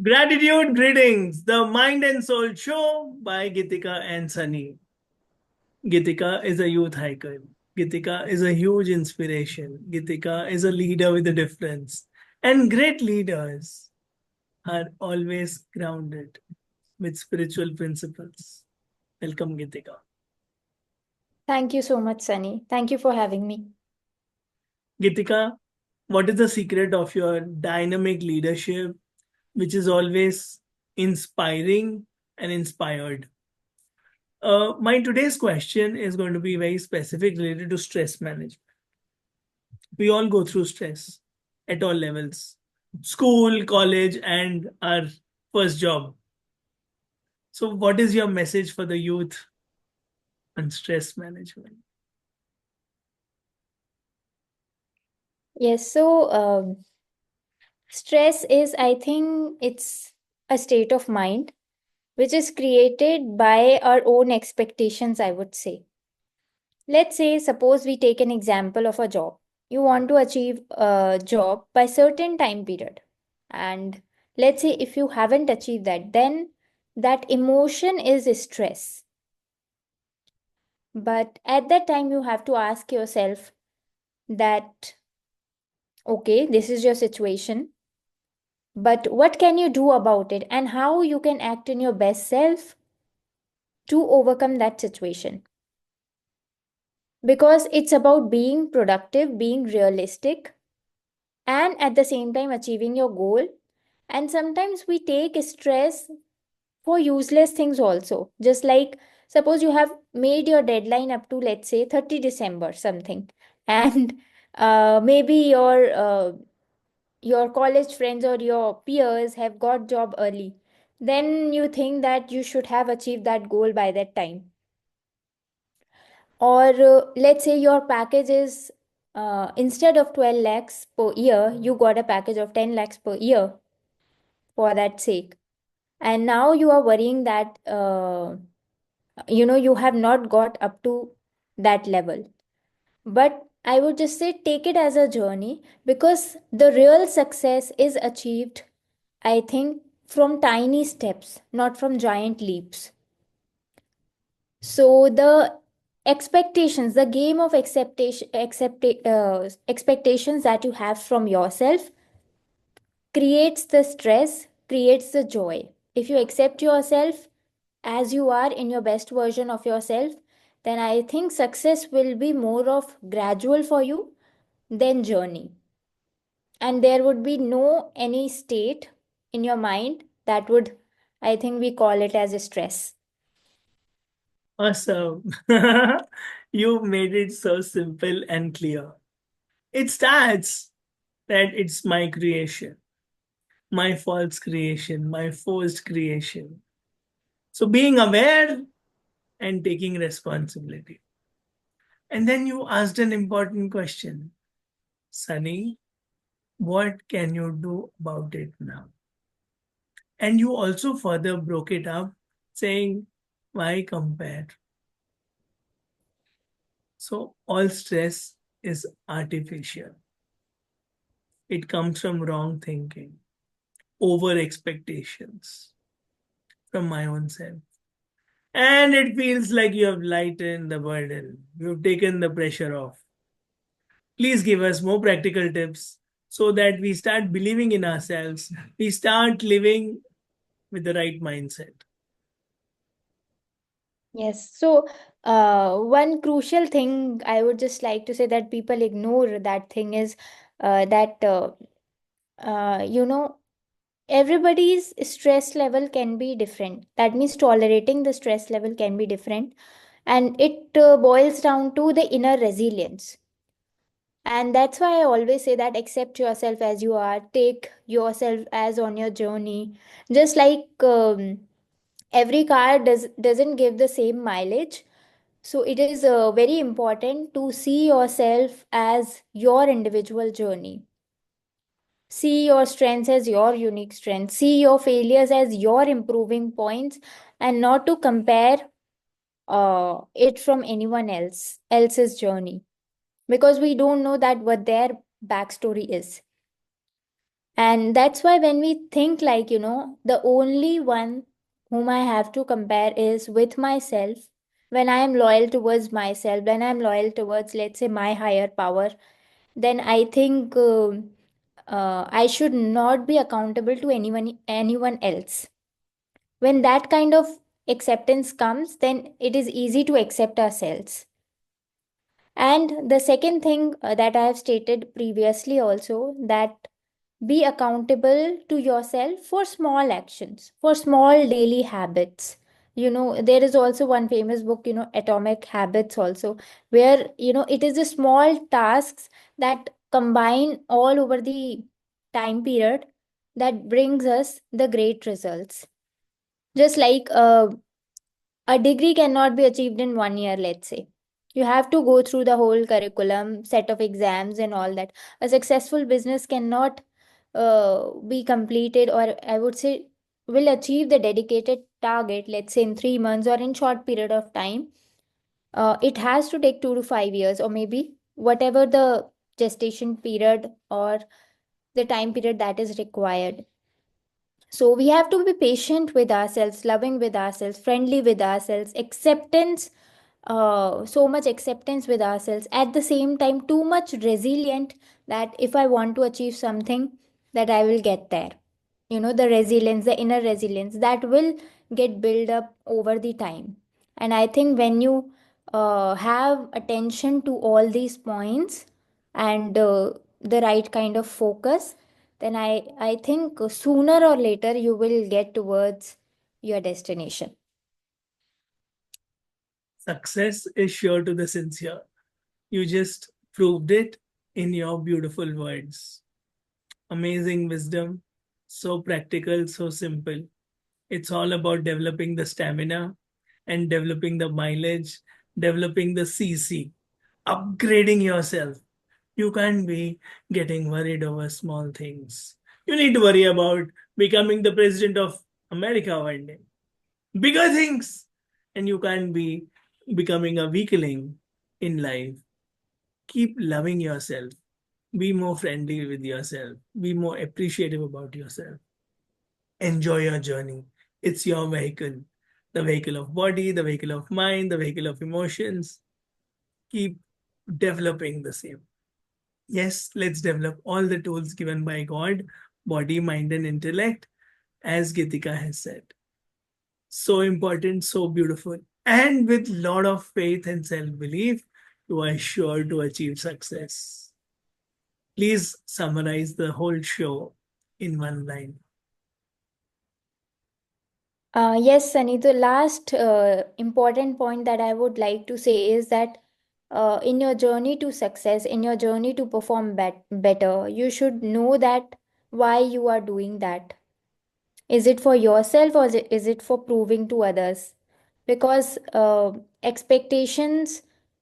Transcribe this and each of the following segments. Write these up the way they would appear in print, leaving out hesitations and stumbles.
Gratitude greetings, the Mind and Soul Show by Geetika and Sunny. Geetika is a youth hiker. Geetika is a huge inspiration. Geetika is a leader with a difference. And great leaders are always grounded with spiritual principles. Welcome, Geetika. Thank you so much, Sunny. Thank you for having me. Geetika, what is the secret of your dynamic leadership, which is always inspiring and inspired? My today's question is going to be very specific related to stress management. We all go through stress at all levels school, college, and our first job. So, what is your message for the youth on stress management? Yes, so stress is, I think, it's a state of mind which is created by our own expectations, I would say. Let's say, suppose we take an example of a job. You want to achieve a job by certain time period. And let's say if you haven't achieved that, then that emotion is stress. But at that time, you have to ask yourself that, okay, this is your situation, but what can you do about it and how you can act in your best self to overcome that situation? Because it's about being productive, being realistic, and at the same time achieving your goal. And sometimes we take stress for useless things also. Just like, suppose you have made your deadline up to, let's say, 30 December something, and maybe your college friends or your peers have got job early, then you think that you should have achieved that goal by that time. Or let's say your package is, instead of 12 lakhs per year, you got a package of 10 lakhs per year for that sake. And now you are worrying that you have not got up to that level. But I would just say take it as a journey, because the real success is achieved, I think, from tiny steps, not from giant leaps. So the expectations, the game of expectations that you have from yourself creates the stress, creates the joy. If you accept yourself as you are in your best version of yourself, then I think success will be more of gradual for you than journey. And there would be no any state in your mind that would, I think, we call it as a stress. Awesome. You made it so simple and clear. It starts that it's my creation, my false creation, my forced creation. So, being aware and taking responsibility. And then you asked an important question, Sunny, what can you do about it now? And you also further broke it up, saying, why compare? So, all stress is artificial. It comes from wrong thinking, over expectations from my own self. And it feels like you have lightened the burden. You've taken the pressure off. Please give us more practical tips so that we start believing in ourselves. We start living with the right mindset. Yes. So, one crucial thing I would just like to say that people ignore that thing is that, you know, everybody's stress level can be different. That means tolerating the stress level can be different. And it boils down to the inner resilience. And that's why I always say that accept yourself as you are, take yourself as on your journey. Just like every car doesn't give the same mileage, so it is very important to see yourself as your individual journey. See your strengths as your unique strengths. See your failures as your improving points, and not to compare it from anyone else's journey, because we don't know that what their backstory is. And that's why when we think like, the only one whom I have to compare is with myself, when I am loyal towards myself, when I'm loyal towards, let's say, my higher power, then I think I should not be accountable to anyone else. When that kind of acceptance comes, then it is easy to accept ourselves. And the second thing that I have stated previously also, that be accountable to yourself for small actions, for small daily habits. There is also one famous book, Atomic Habits, also, where, it is the small tasks that combine all over the time period that brings us the great results. Just like a degree cannot be achieved in 1 year, let's say. You have to go through the whole curriculum, set of exams, and all that. A successful business cannot be completed, or I would say, will achieve the dedicated target, let's say in 3 months or in short period of time. It has to take 2 to 5 years, or maybe whatever the gestation period or the time period that is required. So we have to be patient with ourselves, loving with ourselves, friendly with ourselves, acceptance, so much acceptance with ourselves. At the same time, too much resilient, that if I want to achieve something, that I will get there. The resilience, the inner resilience that will get built up over the time. And I think when you have attention to all these points and the right kind of focus, then I think sooner or later you will get towards your destination. Success is sure to the sincere. You just proved it in your beautiful words. Amazing wisdom, so practical, so simple. It's all about developing the stamina and developing the mileage, developing the CC, upgrading yourself. You can't be getting worried over small things. You need to worry about becoming the president of America one day. Bigger things. And you can't be becoming a weakling in life. Keep loving yourself. Be more friendly with yourself. Be more appreciative about yourself. Enjoy your journey. It's your vehicle. The vehicle of body, the vehicle of mind, the vehicle of emotions. Keep developing the same. Yes, let's develop all the tools given by God, body, mind, and intellect, as Geetika has said. So important, so beautiful. And with lot of faith and self-belief, you are sure to achieve success. Please summarize the whole show in one line. Yes, Sunny, the last important point that I would like to say is that in your journey to success, in your journey to perform better, you should know that why you are doing that. Is it for yourself, or is it for proving to others? Because expectations,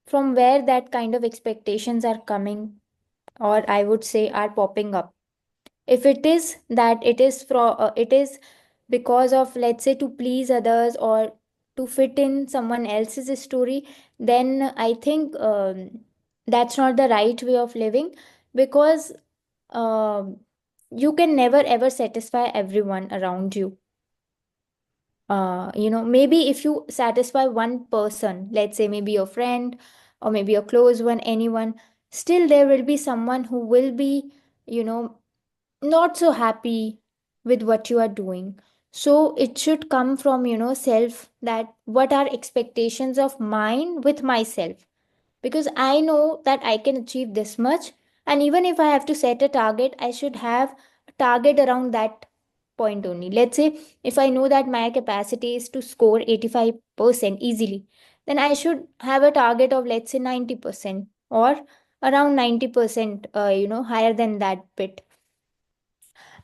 from where that kind of expectations are coming, or I would say are popping up, if it is that it is because of, let's say, to please others or to fit in someone else's story, then I think that's not the right way of living. Because um, you can never ever satisfy everyone around you. Maybe if you satisfy one person, let's say maybe your friend or maybe your close one, anyone, still there will be someone who will be, you know not so happy with what you are doing. So it should come from, self, that what are expectations of mine with myself, because I know that I can achieve this much. And even if I have to set a target, I should have a target around that point only. Let's say if I know that my capacity is to score 85% easily, then I should have a target of, let's say, 90% or around 90%, higher than that bit.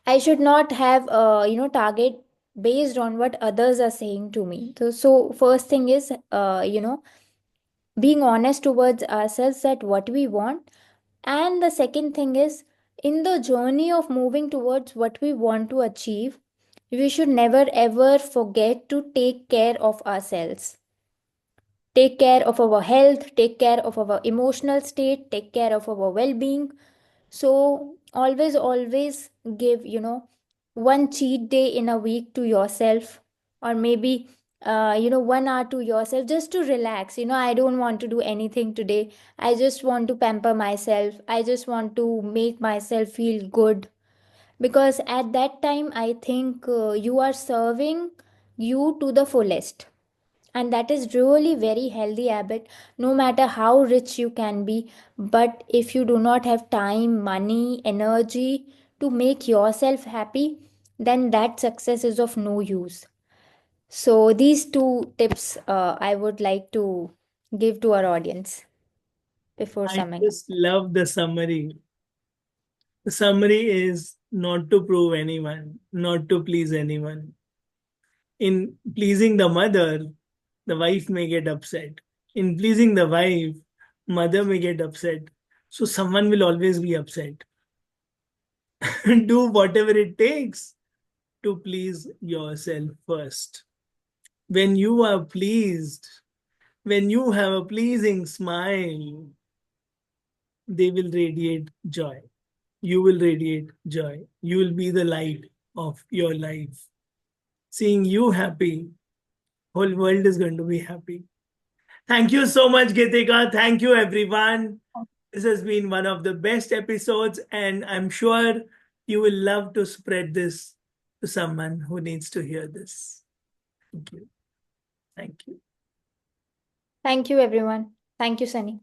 I should not have target based on what others are saying to me. So first thing is being honest towards ourselves that what we want. And the second thing is, in the journey of moving towards what we want to achieve, we should never ever forget to take care of ourselves. Take care of our health, take care of our emotional state, take care of our well being. So, always give, one cheat day in a week to yourself, or maybe 1 hour to yourself, just to relax. I don't want to do anything today. I just want to pamper myself. I just want to make myself feel good, because at that time I think you are serving you to the fullest, and that is really very healthy habit. No matter how rich you can be, but if you do not have time, money, energy to make yourself happy, then that success is of no use. So these two tips I would like to give to our audience before I summing up. just love the summary. The summary is not to prove anyone, not to please anyone. In pleasing the mother, the wife may get upset. In pleasing the wife, mother may get upset. So someone will always be upset. Do whatever it takes to please yourself first. When you are pleased, when you have a pleasing smile, they will radiate joy. You will radiate joy. You will be the light of your life. Seeing you happy, whole world is going to be happy. Thank you so much, Geetika. Thank you, everyone. This has been one of the best episodes, and I'm sure you will love to spread this to someone who needs to hear this. Thank you. Thank you. Thank you, everyone. Thank you, Sunny.